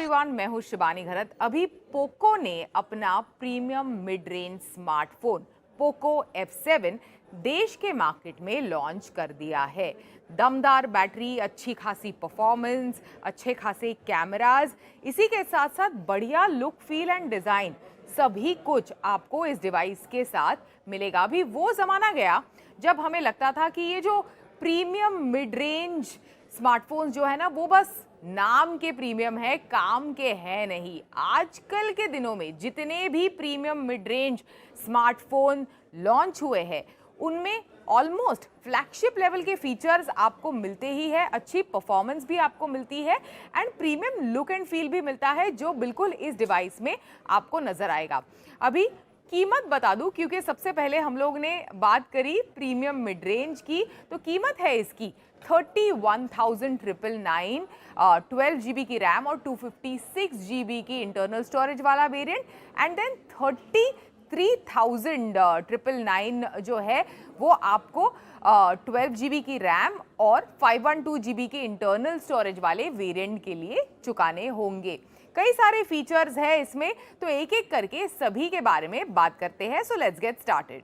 Everyone, मैं हूं शिबानी घरत। अभी पोको ने अपना premium mid range smartphone Poco F7 देश के मार्केट में लॉन्च कर दिया है। दमदार बैटरी, अच्छी खासी परफॉर्मेंस, अच्छे खासे कैमरास, इसी के साथ साथ बढ़िया लुक, फील एंड डिजाइन, सभी कुछ आपको इस डिवाइस के साथ मिलेगा। अभी वो जमाना गया जब हमें लगता था कि ये जो प्रीमियम मिड रेंज स्मार्टफोन जो है ना, वो बस नाम के प्रीमियम है, काम के है नहीं। आजकल के दिनों में जितने भी premium mid range smartphone launch हुए हैं, उनमें ऑलमोस्ट फ्लैगशिप लेवल के फीचर्स आपको मिलते ही है, अच्छी परफॉर्मेंस भी आपको मिलती है and premium look and feel भी मिलता है, जो बिल्कुल इस डिवाइस में आपको नजर आएगा। अभी कीमत बता दूं, क्योंकि सबसे पहले हम लोग ने बात करी प्रीमियम मिड रेंज की, तो कीमत है इसकी 31,999, 12 GB की रैम और 256 GB की इंटरनल स्टोरेज वाला वेरिएंट, एंड देन 33,999 जो है वो आपको 12 GB की रैम और 512 GB की इंटरनल स्टोरेज वाले वेरिएंट के लिए चुकाने होंगे। कई सारे फीचर्स हैं इसमें, तो एक एक करके सभी के बारे में बात करते हैं। So let's get started.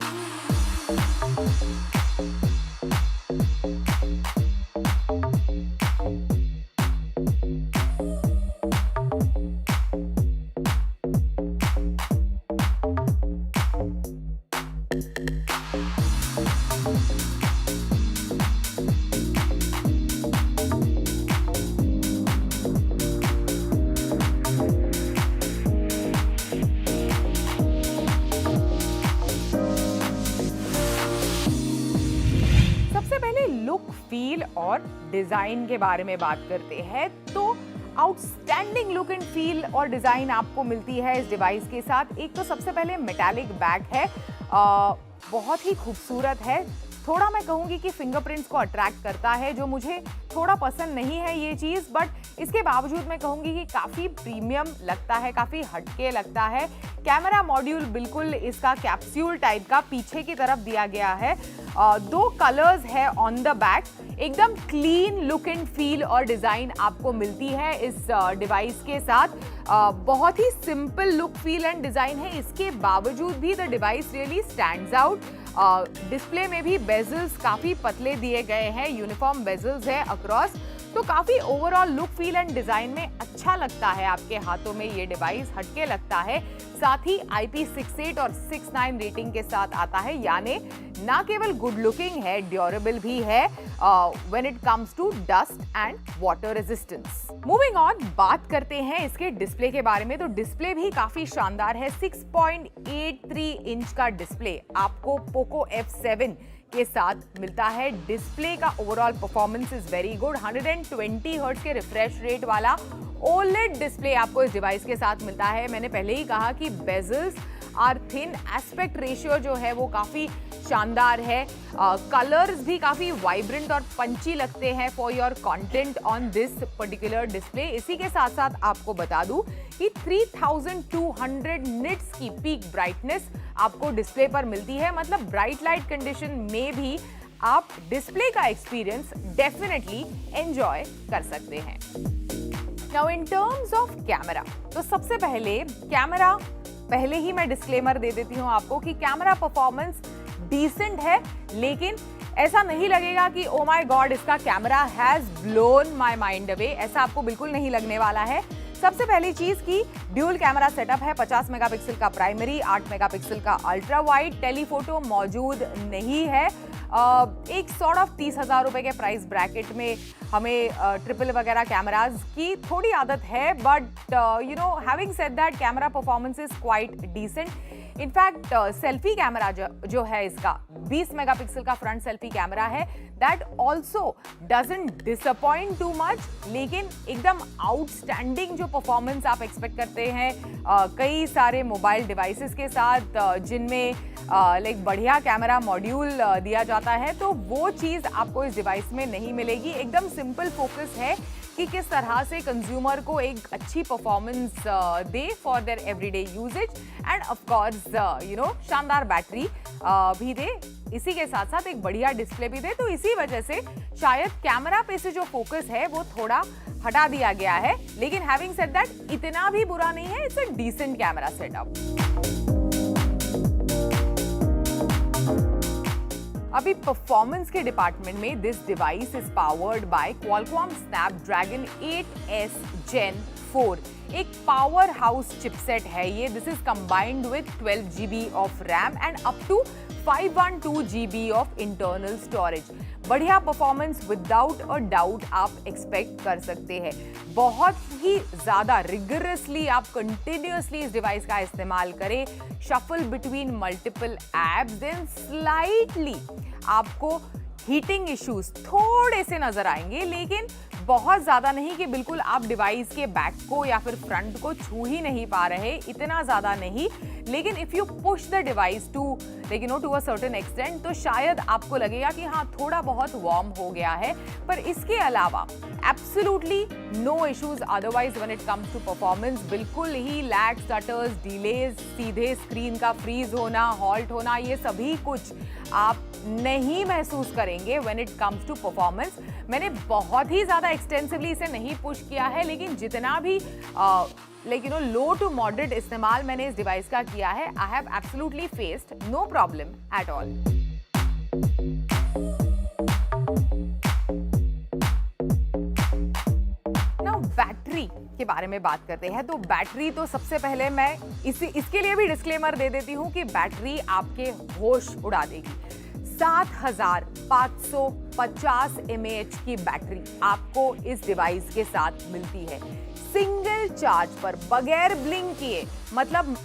Look, feel और डिजाइन के बारे में बात करते हैं, तो आउटस्टैंडिंग लुक एंड फील और डिजाइन आपको मिलती है इस डिवाइस के साथ। एक तो सबसे पहले मेटालिक बैक है, बहुत ही खूबसूरत है। थोड़ा मैं कहूँगी कि फिंगरप्रिंट्स को अट्रैक्ट करता है, जो मुझे थोड़ा पसंद नहीं है ये चीज़, बट इसके बावजूद मैं कहूँगी कि काफ़ी प्रीमियम लगता है, काफ़ी हटके लगता है। कैमरा मॉड्यूल बिल्कुल इसका कैप्सूल टाइप का पीछे की तरफ दिया गया है। दो कलर्स है ऑन द बैक। एकदम क्लीन लुक एंड फील और डिज़ाइन आपको मिलती है इस डिवाइस के साथ। बहुत ही simple look, feel and design है, इसके बावजूद भी the device really stands out. Display में भी बेजल्स काफ़ी पतले दिए गए हैं, यूनिफॉर्म बेजल्स है अक्रॉस, तो काफ़ी overall look, feel and design में अच्छा लगता है। आपके हाथों में ये डिवाइस हटके लगता है। साथ ही IP68 और 69 रेटिंग के साथ आता है, यानी ना केवल गुड लुकिंग है, ड्यूरेबल भी है when it comes to dust and water resistance. Moving on, बात करते हैं इसके डिस्प्ले के बारे में, तो डिस्प्ले भी काफी शानदार है। 6.83 इंच का डिस्प्ले आपको पोको F7 के साथ मिलता है। डिस्प्ले का overall performance is very good. 120 hertz के रिफ्रेश रेट वाला OLED डिस्प्ले आपको इस डिवाइस के साथ मिलता है। मैंने पहले ही कहा कि bezels are thin, aspect ratio जो है वो काफ़ी शानदार है। कलर्स भी काफ़ी वाइब्रेंट और पंची लगते हैं for your content on this particular display. इसी के साथ साथ आपको बता दूं कि 3200 निट्स की पीक ब्राइटनेस आपको डिस्प्ले पर मिलती है। मतलब ब्राइट लाइट कंडीशन में भी आप डिस्प्ले का एक्सपीरियंस डेफिनेटली एंजॉय कर सकते हैं। Now in terms of camera, तो सबसे पहले कैमरा, पहले ही मैं डिस्क्लेमर दे देती हूं आपको कि कैमरा परफॉर्मेंस डिसेंट है, लेकिन ऐसा नहीं लगेगा कि ओ माय गॉड इसका camera has blown my mind away, ऐसा आपको बिल्कुल नहीं लगने वाला है। सबसे पहली चीज की ड्यूल कैमरा सेटअप है। 50 मेगापिक्सल का प्राइमरी, 8 मेगापिक्सल का अल्ट्रा वाइड। टेलीफोटो मौजूद नहीं है। एक सॉर्ट ऑफ 30,000 रुपए के प्राइस ब्रैकेट में हमें ट्रिपल वगैरह कैमराज की थोड़ी आदत है, but you know, having said that, camera performance is quite decent. In fact selfie camera जो है इसका 20 मेगापिक्सल का फ्रंट सेल्फी कैमरा है, that also doesn't disappoint too much, लेकिन एकदम आउटस्टैंडिंग जो परफॉर्मेंस आप एक्सपेक्ट करते हैं कई सारे मोबाइल डिवाइसेस के साथ जिनमें लाइक बढ़िया कैमरा मॉड्यूल दिया जाता है, तो वो चीज़ आपको इस डिवाइस में नहीं मिलेगी। एकदम सिंपल फोकस है। कि किस तरह से कंज्यूमर को एक अच्छी परफॉर्मेंस दे for their everyday usage and of course शानदार बैटरी भी दे, इसी के साथ साथ एक बढ़िया डिस्प्ले भी दे। तो इसी वजह से शायद कैमरा पे से जो फोकस है वो थोड़ा हटा दिया गया है, लेकिन हैविंग सेड दैट इतना भी बुरा नहीं है, it's a decent camera setup. अभी परफॉर्मेंस के डिपार्टमेंट में this device is powered by Qualcomm Snapdragon 8S Gen 4, एक पावर हाउस चिपसेट है ये। This is combined with 12 GB of RAM and up to 512 GB of internal storage. बढ़िया performance without a doubt आप expect कर सकते हैं। बहुत ही ज्यादा रिगरसली आप कंटिन्यूअसली इस डिवाइस का इस्तेमाल करें, shuffle between multiple apps, then slightly आपको हीटिंग इश्यूज थोड़े से नजर आएंगे, लेकिन बहुत ज्यादा नहीं कि बिल्कुल आप डिवाइस के बैक को या फिर फ्रंट को छू ही नहीं पा रहे, इतना ज्यादा नहीं। लेकिन if you push the device to to a certain extent तो शायद आपको लगेगा कि हाँ थोड़ा बहुत वार्म हो गया है, पर इसके अलावा absolutely no issues otherwise when it comes to performance. बिल्कुल ही लैग, स्टटर्स, डिलेज, सीधे स्क्रीन का फ्रीज होना, हॉल्ट होना, ये सभी कुछ आप नहीं महसूस करेंगे when it comes to performance. मैंने बहुत ही ज्यादा एक्सटेंसिवली इसे नहीं पुश किया है, लेकिन जितना भी लो टू मॉडरेट इस्तेमाल मैंने इस डिवाइस का किया है, I have absolutely faced no problem at all. Now battery के बारे में बात करते हैं। तो बैटरी तो सबसे पहले मैं इसके लिए भी डिस्क्लेमर दे देती हूं कि बैटरी आपके होश उड़ा देगी। 7550 mAh की बैटरी आपको इस डिवाइस के साथ मिलती है, सिंगल चार्ज पर, बगैर ब्लिंक किए। मतलब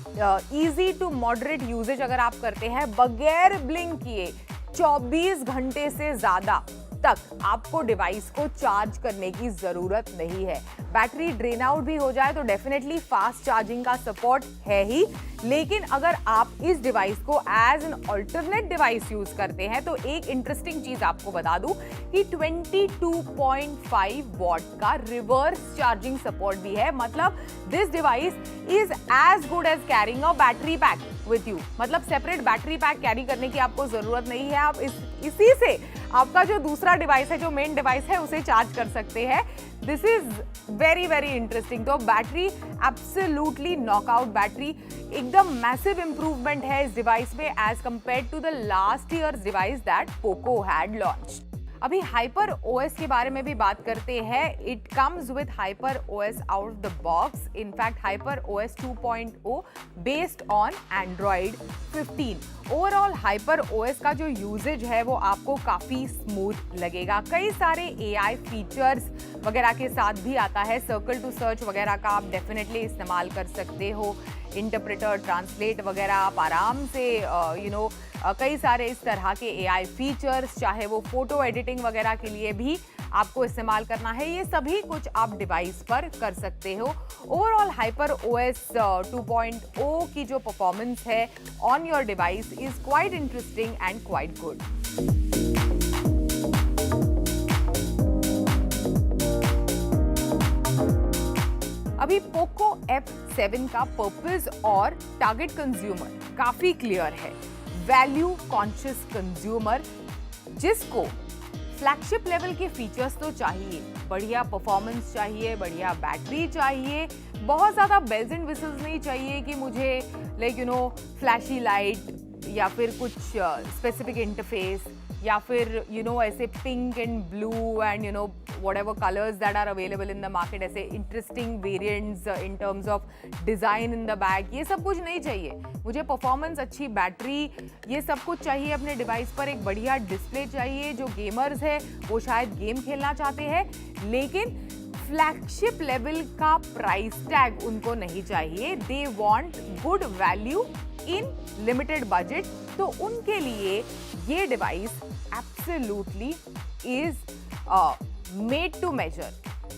इजी टू मॉडरेट यूजेज अगर आप करते हैं बगैर ब्लिंक किए 24 घंटे से ज्यादा तक आपको डिवाइस को चार्ज करने की जरूरत नहीं है। बैटरी ड्रेन आउट भी हो जाए तो डेफिनेटली फास्ट चार्जिंग का सपोर्ट है ही, लेकिन अगर आप इस डिवाइस को as an alternate device use करते हैं तो एक इंटरेस्टिंग चीज आपको बता दूं कि 22.5 वॉट का रिवर्स चार्जिंग सपोर्ट भी है। मतलब this device is as good as carrying a battery pack with you. मतलब सेपरेट बैटरी पैक कैरी करने की आपको जरूरत नहीं है, आप इसी से आपका जो दूसरा डिवाइस है, जो मेन डिवाइस है, उसे चार्ज कर सकते हैं। This is very very interesting. तो बैटरी एब्सोल्युटली नॉकआउट बैटरी, एकदम मैसिव इंप्रूवमेंट है इस डिवाइस में as compared to the last year's device that Poco had launched. अभी हाइपर ओएस के बारे में भी बात करते हैं। It comes with Hyper OS out of the box, in fact Hyper OS 2.0 based on Android 15। Overall Hyper OS का जो यूजेज है वो आपको काफी स्मूथ लगेगा। कई सारे एआई फीचर्स वगैरह के साथ भी आता है। सर्कल टू सर्च वगैरह का आप डेफिनेटली इस्तेमाल कर सकते हो, इंटरप्रेटर, ट्रांसलेट वगैरह आप आराम से कई सारे इस तरह के एआई फीचर्स, चाहे वो फोटो एडिटिंग वगैरह के लिए भी आपको इस्तेमाल करना है, ये सभी कुछ आप डिवाइस पर कर सकते हो। ओवरऑल हाइपर ओएस 2.0 की जो परफॉर्मेंस है on your device is quite interesting and quite good. अभी पोको F7 का पर्पस और टारगेट कंज्यूमर काफी क्लियर है। वैल्यू कॉन्शियस कंज्यूमर जिसको फ्लैगशिप लेवल के फीचर्स तो चाहिए, बढ़िया परफॉर्मेंस चाहिए, बढ़िया बैटरी चाहिए, बहुत ज्यादा बेल्स एंड विसल्स नहीं चाहिए कि मुझे फ्लैशी लाइट या फिर कुछ स्पेसिफिक इंटरफेस या फिर ऐसे pink and blue and whatever colors that are available in the market, ऐसे interesting variants in terms of design in the back, ये सब कुछ नहीं चाहिए मुझे। परफॉर्मेंस, अच्छी बैटरी, ये सब कुछ चाहिए अपने डिवाइस पर। एक बढ़िया डिस्प्ले चाहिए। जो गेमर्स है वो शायद गेम खेलना चाहते हैं, लेकिन फ्लैगशिप लेवल का प्राइस टैग उनको नहीं चाहिए। They want good value in limited budget. तो उनके लिए ये device absolutely is made to measure.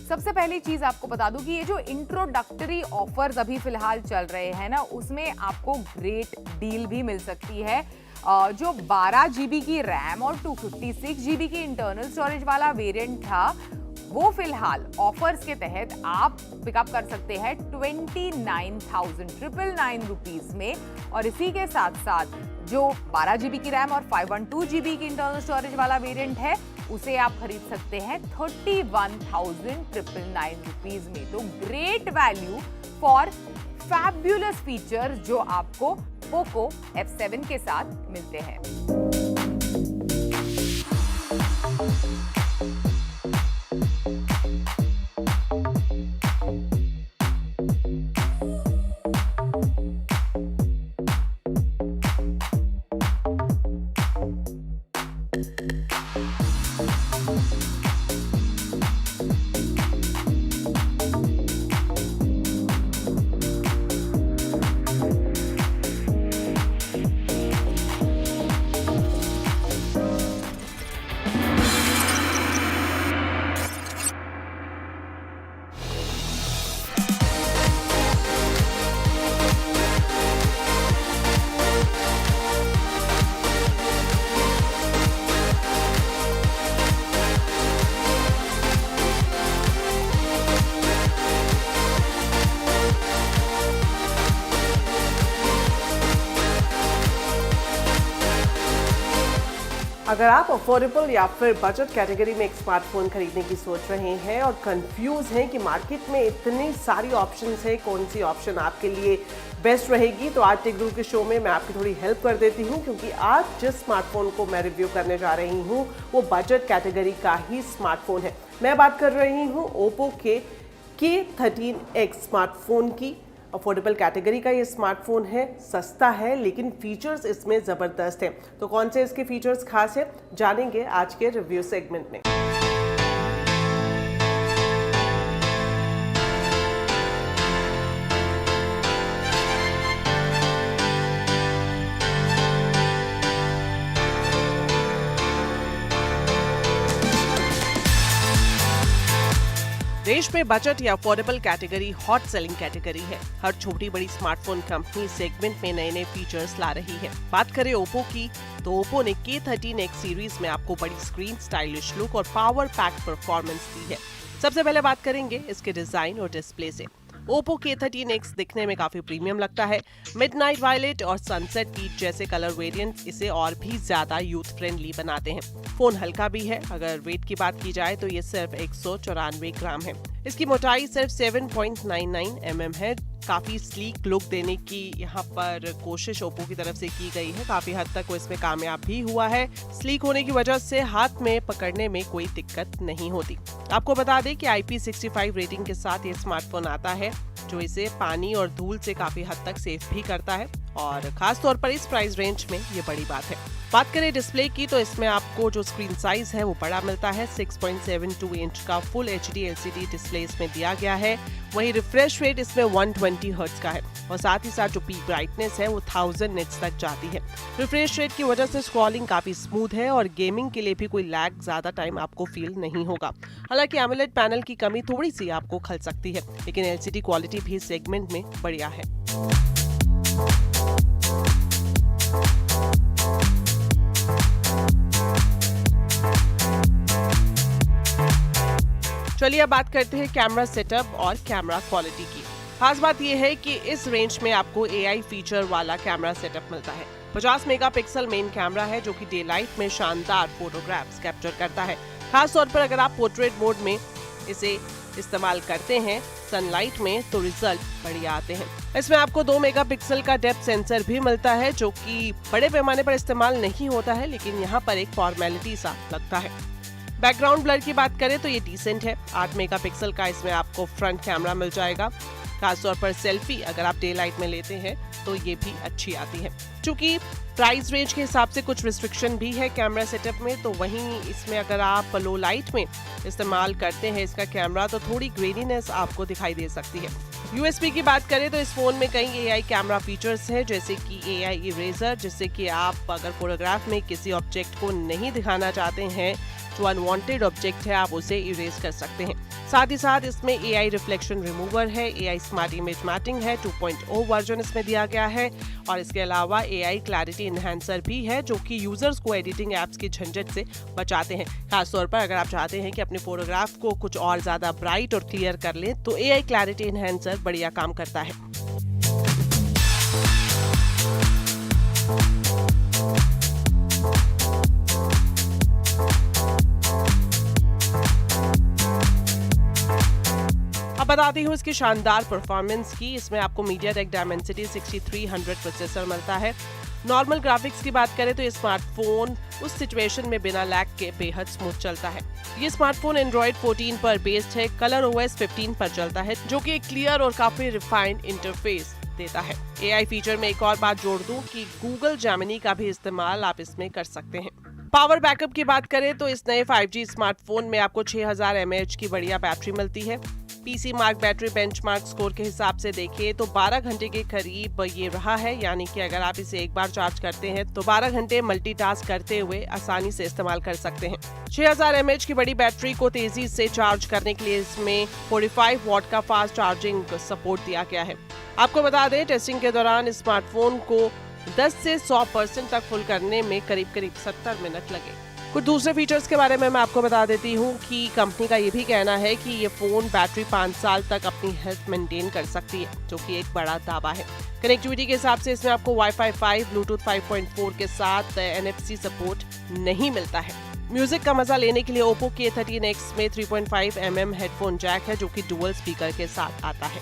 सबसे पहली चीज आपको बता दूं कि ये जो इंट्रोडक्टरी ऑफर्स अभी फिलहाल चल रहे हैं ना, उसमें आपको ग्रेट डील भी मिल सकती है। जो 12 GB की रैम और 256 GB की इंटरनल स्टोरेज वाला वेरिएंट था, वो फिलहाल ऑफर्स के तहत आप पिकअप कर सकते हैं 29,999 रुपीज में। और इसी के साथ साथ जो 12 GB की रैम और 512 GB की इंटरनल स्टोरेज वाला वेरिएंट है उसे आप खरीद सकते हैं 31,999 रुपीज में। तो great value for fabulous feature जो आपको पोको F7 के साथ मिलते हैं। अगर आप अफोर्डेबल या फिर बजट कैटेगरी में एक स्मार्टफोन खरीदने की सोच रहे हैं और कंफ्यूज हैं कि मार्केट में इतनी सारी ऑप्शंस है, कौन सी ऑप्शन आपके लिए बेस्ट रहेगी, तो आज टेक गुरु के शो में मैं आपकी थोड़ी हेल्प कर देती हूं, क्योंकि आज जिस स्मार्टफोन को मैं रिव्यू करने जा रही हूं वो बजट कैटेगरी का ही स्मार्टफोन है। मैं बात कर रही हूं ओप्पो के K13X स्मार्टफोन की। अफोर्डेबल कैटेगरी का ये स्मार्टफोन है, सस्ता है, लेकिन फीचर्स इसमें ज़बरदस्त हैं। तो कौन से इसके फीचर्स खास है जानेंगे आज के रिव्यू सेगमेंट में। देश में बजट या affordable category hot selling category है। हर छोटी बड़ी स्मार्टफोन कंपनी सेगमेंट में नए नए फीचर्स ला रही है। बात करें ओप्पो की, तो ओप्पो ने K13X सीरीज में आपको बड़ी स्क्रीन, स्टाइलिश लुक और पावर पैक परफॉर्मेंस दी है। सबसे पहले बात करेंगे इसके डिजाइन और डिस्प्ले से। ओप्पो K13X दिखने में काफी प्रीमियम लगता है। मिडनाइट वायलेट और सनसेट पीच जैसे कलर वेरिएंट्स इसे और भी ज्यादा यूथ फ्रेंडली बनाते हैं। फोन हल्का भी है। अगर वेट की बात की जाए तो ये सिर्फ 194 ग्राम है। इसकी मोटाई सिर्फ 7.99 mm है। काफी स्लीक लुक देने की यहाँ पर कोशिश ओप्पो की तरफ से की गई है। काफी हद तक वो इसमें कामयाब भी हुआ है। स्लीक होने की वजह से हाथ में पकड़ने में कोई दिक्कत नहीं होती। आपको बता दें कि IP65 रेटिंग के साथ ये स्मार्टफोन आता है, जो इसे पानी और धूल से काफी हद तक सेफ भी करता है, और खास तौर पर इस प्राइस रेंज में ये बड़ी बात है। बात करें डिस्प्ले की, तो इसमें आपको जो स्क्रीन साइज है वो बड़ा मिलता है। 6.72 इंच का फुल HD LCD डिस्प्ले इसमें दिया गया है। वहीं रिफ्रेश रेट इसमें 120 हर्ट्ज का है, और साथ ही साथ जो पीक ब्राइटनेस है वो 1000 निट्स तक जाती है। रिफ्रेश रेट की वजह से स्क्रॉलिंग काफी स्मूथ है, और गेमिंग के लिए भी कोई लैग ज्यादा टाइम आपको फील नहीं होगा। हालांकि एमोलेड पैनल की कमी थोड़ी सी आपको खल सकती है, लेकिन LCD क्वालिटी भी सेगमेंट में बढ़िया है। चलिए अब बात करते हैं कैमरा सेटअप और कैमरा क्वालिटी की। खास बात यह है कि इस रेंज में आपको AI फीचर वाला कैमरा सेटअप मिलता है। 50 मेगापिक्सल मेन कैमरा है, जो कि डे लाइट में शानदार फोटोग्राफ्स कैप्चर करता है। खास तौर पर अगर आप पोर्ट्रेट मोड में इसे इस्तेमाल करते हैं सनलाइट में, तो रिजल्ट बढ़िया आते हैं। इसमें आपको 2 मेगापिक्सल का डेप्थ सेंसर भी मिलता है, जो कि बड़े पैमाने पर इस्तेमाल नहीं होता है, लेकिन यहाँ पर एक फॉर्मेलिटी सा लगता है। बैकग्राउंड ब्लर की बात करें तो ये डिसेंट है। 8 मेगापिक्सल का इसमें आपको फ्रंट कैमरा मिल जाएगा। खासतौर पर सेल्फी अगर आप डे लाइट में लेते हैं तो ये भी अच्छी आती है। चूंकि प्राइस रेंज के हिसाब से कुछ रिस्ट्रिक्शन भी है कैमरा सेटअप में, तो वहीं इसमें अगर आप लो लाइट में इस्तेमाल करते हैं इसका कैमरा, तो थोड़ी ग्रेनीनेस आपको दिखाई दे सकती है। USB की बात करें तो इस फोन में कई AI कैमरा फीचर्स हैं, जैसे कि AI इरेजर, जिससे कि आप अगर फोटोग्राफ में किसी ऑब्जेक्ट को नहीं दिखाना चाहते हैं, जो अनवांटेड ऑब्जेक्ट है, आप उसे इरेज कर सकते हैं। साथ ही साथ इसमें AI रिफ्लेक्शन रिमूवर है, AI स्मार्ट इमेज मैटिंग है, 2.0 वर्जन इसमें दिया गया है और इसके अलावा AI क्लैरिटी इनहैंसर भी है जो कि यूजर्स को एडिटिंग एप्स की झंझट से बचाते हैं। खासतौर पर अगर आप चाहते हैं कि अपने फोटोग्राफ को कुछ और ज्यादा ब्राइट और क्लियर कर लें तो AI क्लैरिटी इनहैंसर बढ़िया काम करता है। अब बताती हूँ इसकी शानदार परफॉर्मेंस की। इसमें आपको MediaTek Dimensity 6300 प्रोसेसर मिलता है। नॉर्मल ग्राफिक्स की बात करें तो ये स्मार्टफोन उस सिचुएशन में बिना लैग के बेहद स्मूथ चलता है। ये स्मार्टफोन Android 14 पर बेस्ड है, ColorOS 15 पर चलता है जो कि एक क्लियर और काफी रिफाइंड इंटरफेस देता है। AI फीचर में एक और बात जोड़ दूं कि Google Gemini का भी इस्तेमाल आप इसमें कर सकते हैं। पावर बैकअप की बात करें तो इस नए 5G स्मार्टफोन में आपको 6000 mAh की बढ़िया बैटरी मिलती है। PC mark battery benchmark score के हिसाब से देखें तो 12 घंटे के करीब ये रहा है, यानी कि अगर आप इसे एक बार चार्ज करते हैं तो 12 घंटे मल्टीटास्क करते हुए आसानी से इस्तेमाल कर सकते हैं। 6000 mAh की बड़ी बैटरी को तेजी से चार्ज करने के लिए इसमें 45 वॉट का फास्ट चार्जिंग सपोर्ट दिया गया है। आपको बता दें टेस्टिंग के दौरान इस स्मार्टफोन को 10 से 100% तक फुल करने में करीब 70 मिनट लगे। कुछ दूसरे फीचर्स के बारे में मैं आपको बता देती हूँ कि कंपनी का ये भी कहना है कि ये फोन बैटरी 5 साल तक अपनी हेल्थ मेंटेन कर सकती है, जो कि एक बड़ा दावा है। कनेक्टिविटी के हिसाब से इसमें आपको Wi-Fi 5, Bluetooth 5.4 के साथ NFC सपोर्ट नहीं मिलता है। म्यूजिक का मजा लेने के लिए Oppo K13X में 3.5 mm हेडफोन जैक है जो कि डुअल स्पीकर के साथ आता है।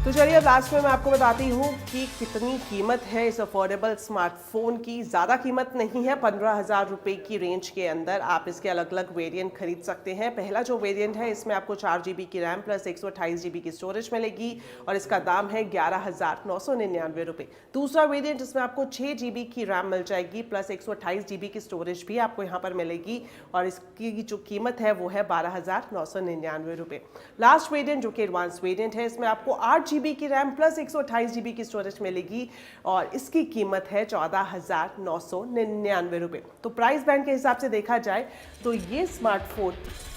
तो चलिए अब लास्ट में मैं आपको बताती हूँ कि कितनी कीमत है इस अफोर्डेबल स्मार्टफोन की। ज़्यादा कीमत नहीं है, 15,000 रुपये की रेंज के अंदर आप इसके अलग अलग वेरिएंट खरीद सकते हैं। पहला जो वेरिएंट है इसमें आपको 4 GB की रैम प्लस 128 GB की स्टोरेज मिलेगी और इसका दाम है 11,999 रुपये। दूसरा वेरिएंट इसमें आपको 6 GB की रैम मिल जाएगी प्लस 128 GB की स्टोरेज भी आपको यहाँ पर मिलेगी और इसकी जो कीमत है वो है 12,999 रुपये। लास्ट वेरिएंट जो कि एडवांस वेरिएंट है इसमें आपको 8 GB की रैम प्लस 128 GB की स्टोरेज मिलेगी और इसकी कीमत है 14,999 रुपये। तो प्राइस बैंड के हिसाब से देखा जाए तो ये स्मार्टफोन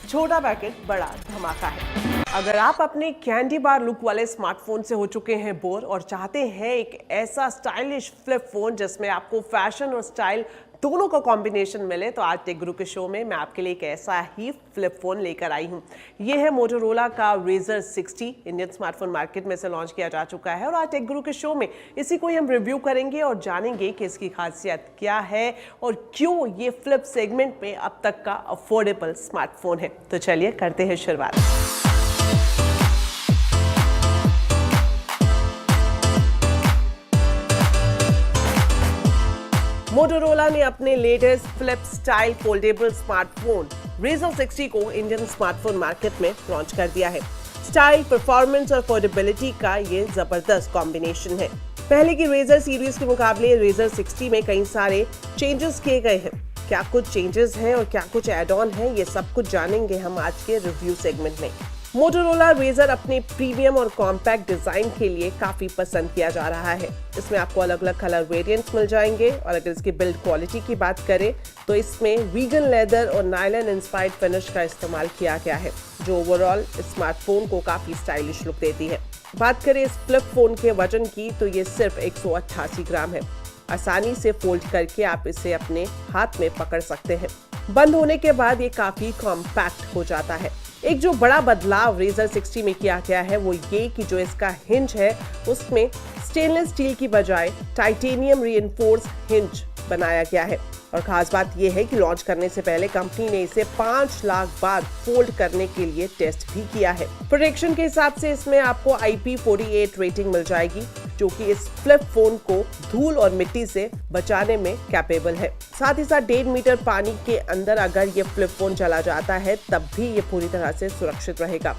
छोटा पैकेट बड़ा धमाका है। अगर आप अपने कैंडी बार लुक वाले स्मार्टफोन से हो चुके हैं बोर और चाहते हैं एक ऐसा स्टाइलिश फ्लिप फोन जिसमें आपको फैशन और स्टाइल दोनों का कॉम्बिनेशन मिले, तो आज टेक गुरु के शो में मैं आपके लिए एक ऐसा ही फ्लिप फोन लेकर आई हूँ। ये है मोटोरोला का Razr 60। इंडियन स्मार्टफोन मार्केट में से लॉन्च किया जा चुका है और आज टेक गुरु के शो में इसी को ही हम रिव्यू करेंगे और जानेंगे कि इसकी खासियत क्या है और क्यों ये फ्लिप सेगमेंट में अब तक का अफोर्डेबल स्मार्टफोन है। तो चलिए करते हैं शुरुआत। मोटोरोला ने अपने latest flip style foldable smartphone Razr 60 को इंडियन स्मार्टफोन मार्केट में लॉन्च कर दिया है। स्टाइल, परफॉर्मेंस और अफोर्डेबिलिटी का ये जबरदस्त कॉम्बिनेशन है। पहले की Razr सीरीज के मुकाबले Razr 60 में कई सारे चेंजेस किए गए हैं। क्या कुछ चेंजेस हैं और क्या कुछ एड ऑन है, ये सब कुछ जानेंगे हम आज के रिव्यू सेगमेंट में। मोटोरोला Razr अपने प्रीमियम और कॉम्पैक्ट डिजाइन के लिए काफी पसंद किया जा रहा है। इसमें आपको अलग अलग कलर वेरिएंट्स मिल जाएंगे और अगर इसकी बिल्ड क्वालिटी की बात करें तो इसमें वीगन लेदर और नायलॉन इंस्पायर्ड फिनिश का इस्तेमाल किया गया है जो ओवरऑल स्मार्टफोन को काफी स्टाइलिश लुक देती है। बात करें इस फ्लिप फोन के वजन की तो ये सिर्फ 188 ग्राम है। आसानी से फोल्ड करके आप इसे अपने हाथ में पकड़ सकते हैं। बंद होने के बाद ये काफी कॉम्पैक्ट हो जाता है। एक जो बड़ा बदलाव Razr 60 में किया गया है वो ये कि जो इसका हिंज है उसमें स्टेनलेस स्टील की बजाय टाइटेनियम रीइंफोर्स हिंज बनाया गया है और खास बात यह है कि लॉन्च करने से पहले कंपनी ने इसे 5 लाख बार फोल्ड करने के लिए टेस्ट भी किया है। प्रोटेक्शन के हिसाब से इसमें आपको IP48 रेटिंग मिल जाएगी जो कि इस फ्लिप फोन को धूल और मिट्टी से बचाने में कैपेबल है। साथ ही साथ 1.5 मीटर पानी के अंदर अगर ये फ्लिप फोन चला जाता है तब भी ये पूरी तरह से सुरक्षित रहेगा।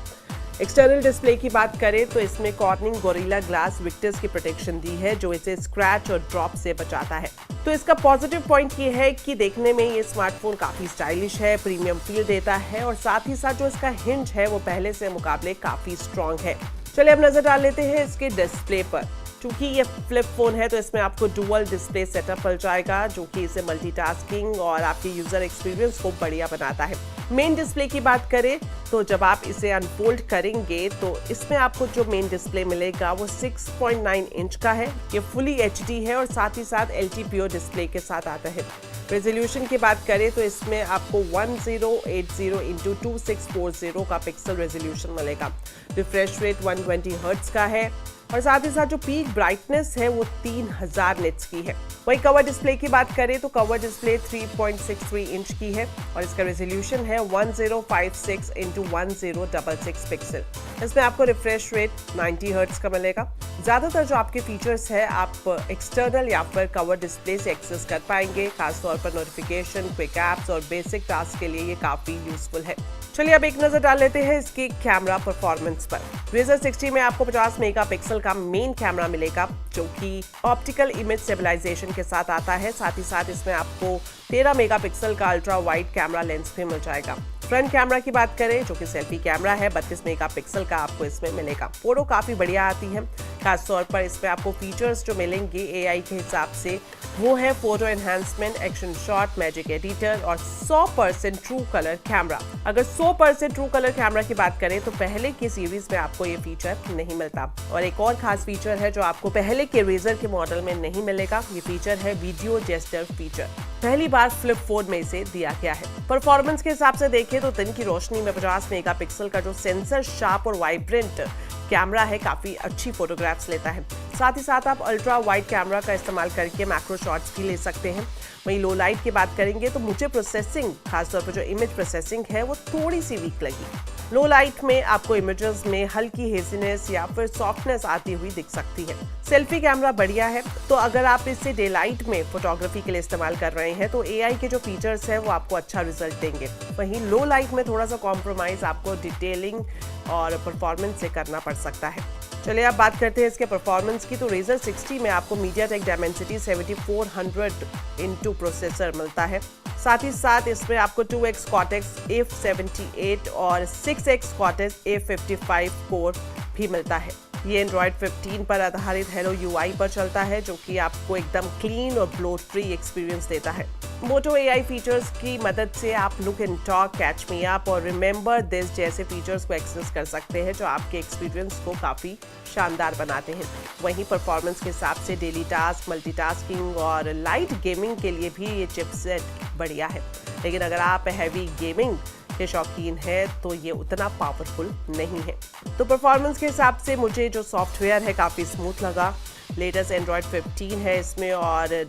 एक्सटर्नल डिस्प्ले की बात करें तो इसमें कॉर्निंग गोरिल्ला ग्लास विक्टर्स की प्रोटेक्शन दी है जो इसे स्क्रैच और ड्रॉप से बचाता है। तो इसका पॉजिटिव पॉइंट ये है कि देखने में ये स्मार्टफोन काफी स्टाइलिश है, प्रीमियम फील देता है और साथ ही साथ जो इसका हिंज है वो पहले से मुकाबले काफी स्ट्रॉन्ग है। चलिए अब नजर डाल लेते हैं इसके डिस्प्ले पर। क्योंकि ये फ्लिप फोन है तो इसमें आपको डुअल डिस्प्ले सेटअप मिल जाएगा, जो कि इसे मल्टीटास्किंग और आपके यूजर एक्सपीरियंस को बढ़िया बनाता है। मेन डिस्प्ले की बात करें तो जब आप इसे अनफोल्ड करेंगे तो इसमें आपको जो मेन डिस्प्ले मिलेगा वो 6.9 इंच का है। ये फुली HD है और साथ ही साथ LTPO डिस्प्ले के साथ आता है। रेजोल्यूशन की बात करें तो इसमें आपको 1080x2640 का पिक्सल रेजोल्यूशन मिलेगा। रिफ्रेश रेट 120 हर्ट्ज का है और साथ ही साथ जो पीक ब्राइटनेस है वो 3000 निट्स की है। वहीं कवर डिस्प्ले की बात करें तो कवर डिस्प्ले 3.63 इंच की है और इसका रेजोल्यूशन है 1056x1066 पिक्सल। इसमें आपको रिफ्रेश रेट 90 हर्ट्ज का मिलेगा। ज्यादातर जो आपके फीचर्स है आप एक्सटर्नल या फिर कवर डिस्प्ले से एक्सेस कर पाएंगे। खासतौर पर नोटिफिकेशन, क्विक एप्स और बेसिक टास्क के लिए ये काफी यूजफुल है। चलिए अब एक नजर डाल लेते हैं इसकी कैमरा परफॉर्मेंस पर। Razr 60 में आपको 50 मेगापिक्सल का मेन कैमरा मिलेगा, जो कि ऑप्टिकल इमेज स्टेबलाइजेशन के साथ आता है। साथ ही साथ इसमें आपको 13 मेगापिक्सल का अल्ट्रा वाइड कैमरा लेंस भी मिल जाएगा। फ्रंट कैमरा की बात करें जो कि सेल्फी कैमरा है, 32 मेगापिक्सल का आपको इसमें मिलेगा। फोटो काफी बढ़िया आती है। खासतौर पर इसमें आपको फीचर्स जो मिलेंगे AI के हिसाब से वो है photo enhancement, action shot, magic editor और 100% ट्रू कलर कैमरा। अगर 100% ट्रू कलर कैमरा की बात करें तो पहले की सीरीज में आपको ये फीचर नहीं मिलता। और एक और खास फीचर है जो आपको पहले के Razr के मॉडल में नहीं मिलेगा। ये फीचर है वीडियो जेस्चर फीचर। पहली बार फ्लिप फोन में इसे दिया गया है। परफॉर्मेंस के हिसाब से देखें तो दिन की रोशनी में 50 मेगापिक्सल का जो सेंसर शार्प और वाइब्रेंट कैमरा है काफी अच्छी फोटोग्राफ्स लेता है। साथ ही साथ आप अल्ट्रा वाइड कैमरा का इस्तेमाल करके मैक्रो शॉट्स भी ले सकते हैं। वहीं लो लाइट की बात करेंगे तो मुझे प्रोसेसिंग, खासतौर पर जो इमेज प्रोसेसिंग है वो थोड़ी सी वीक लगी। लो लाइट में आपको इमेजेस में हल्की हेजीनेस या फिर सॉफ्टनेस आती हुई दिख सकती है। सेल्फी कैमरा बढ़िया है, तो अगर आप इसे डे लाइट में फोटोग्राफी के लिए इस्तेमाल कर रहे हैं तो AI के जो फीचर्स है वो आपको अच्छा रिजल्ट देंगे। वहीं लो लाइट में थोड़ा सा कॉम्प्रोमाइज आपको डिटेलिंग और परफॉर्मेंस से करना पड़ सकता है। चलिए अब बात करते हैं इसके परफॉर्मेंस की। तो Razr 60 में आपको MediaTek Dimensity 7400 प्रोसेसर मिलता है। साथ ही साथ इसमें आपको 2x Cortex A78 और 6x Cortex A55 कोर भी मिलता है। ये Android 15 पर आधारित Hello UI पर चलता है, जो कि आपको एकदम क्लीन और ब्लोट फ्री एक्सपीरियंस देता है। मोटो AI फीचर्स की मदद से आप look and talk, catch me up और रिमेंबर दिस जैसे फीचर्स को एक्सेस कर सकते हैं, जो आपके एक्सपीरियंस को काफ़ी शानदार बनाते हैं। वहीं परफॉर्मेंस के हिसाब से डेली टास्क, मल्टीटास्किंग और लाइट गेमिंग के लिए भी ये चिपसेट बढ़िया है। लेकिन अगर आप हैवी गेमिंग के शौकीन है तो ये उतना पावरफुल नहीं है। तो परफॉर्मेंस के हिसाब से मुझे जो सॉफ्टवेयर है काफ़ी स्मूथ लगा। लेटेस्ट Android 15 है इसमें और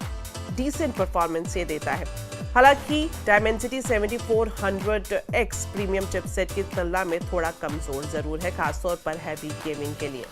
डिसेंट परफॉर्मेंस ये देता है। हालांकि Dimensity 7400X प्रीमियम चिपसेट की तुलना में थोड़ा कमजोर जरूर है, खासतौर पर हैवी गेमिंग के लिए।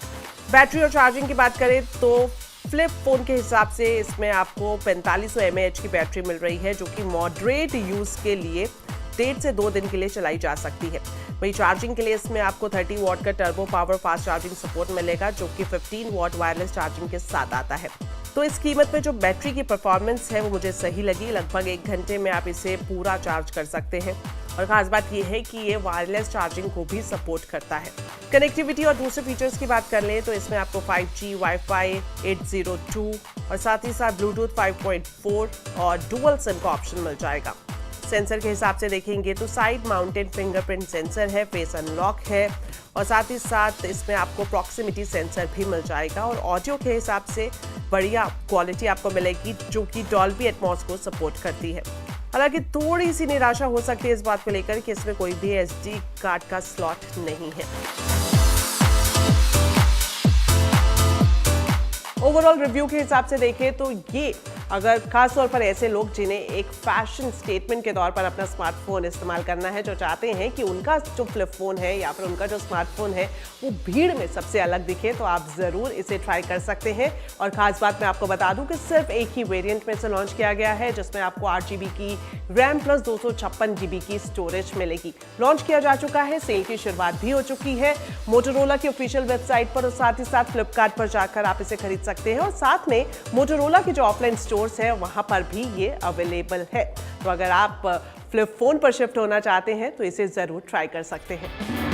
बैटरी और चार्जिंग की बात करें तो फ्लिप फोन के हिसाब से इसमें आपको 4500 mAh की बैटरी मिल रही है, जो कि मॉडरेट यूज के लिए 1.5 से 2 दिन के लिए चलाई जा सकती है। वहीं चार्जिंग के लिए इसमें आपको 30 वॉट का turbo power fast charging support मिलेगा, जो कि 15 वॉट वायरलेस चार्जिंग के साथ आता है। तो इस कीमत में जो बैटरी की परफॉर्मेंस है वो मुझे सही लगी। लगभग 1 घंटे में आप इसे पूरा चार्ज कर सकते हैं और खास बात यह है कि ये वायरलेस चार्जिंग को भी सपोर्ट करता है। कनेक्टिविटी और दूसरे फीचर्स की बात कर लें तो इसमें आपको 5G, Wi-Fi 802 और साथ ही साथ ब्लूटूथ 5.4 और डुअल सिम का ऑप्शन मिल जाएगा। सेंसर के हिसाब से देखेंगे तो साइड माउंटेड फिंगरप्रिंट सेंसर है, फेस अनलॉक है और साथ ही साथ इसमें आपको प्रॉक्सिमिटी सेंसर भी मिल जाएगा। और ऑडियो के हिसाब से बढ़िया क्वालिटी आपको मिलेगी, जो कि डॉल्बी एटमॉस को सपोर्ट करती है। हालांकि थोड़ी सी निराशा हो सकती है इस बात को लेकर कि इसमें कोई भी SD कार्ड का स्लॉट नहीं है। ओवरऑल रिव्यू के हिसाब से देखें तो ये अगर खासतौर पर ऐसे लोग जिन्हें एक फैशन स्टेटमेंट के तौर पर अपना स्मार्टफोन इस्तेमाल करना है, जो चाहते हैं कि उनका जो फ्लिप फोन है या फिर उनका जो स्मार्टफोन है वो भीड़ में सबसे अलग दिखे, तो आप ज़रूर इसे ट्राई कर सकते हैं। और खास बात मैं आपको बता दूं कि सिर्फ एक ही वेरिएंट में से लॉन्च किया गया है, जिसमें आपको 8GB की रैम प्लस 256GB की स्टोरेज मिलेगी। लॉन्च किया जा चुका है, सेल की शुरुआत भी हो चुकी है मोटोरोला की ऑफिशियल वेबसाइट पर और साथ ही साथ फ्लिपकार्ट पर जाकर आप इसे खरीद सकते हैं। और साथ में मोटोरोला के जो ऑफलाइन स्टोर्स है वहां पर भी ये अवेलेबल है। तो अगर आप फ्लिप फोन पर शिफ्ट होना चाहते हैं तो इसे जरूर ट्राई कर सकते हैं।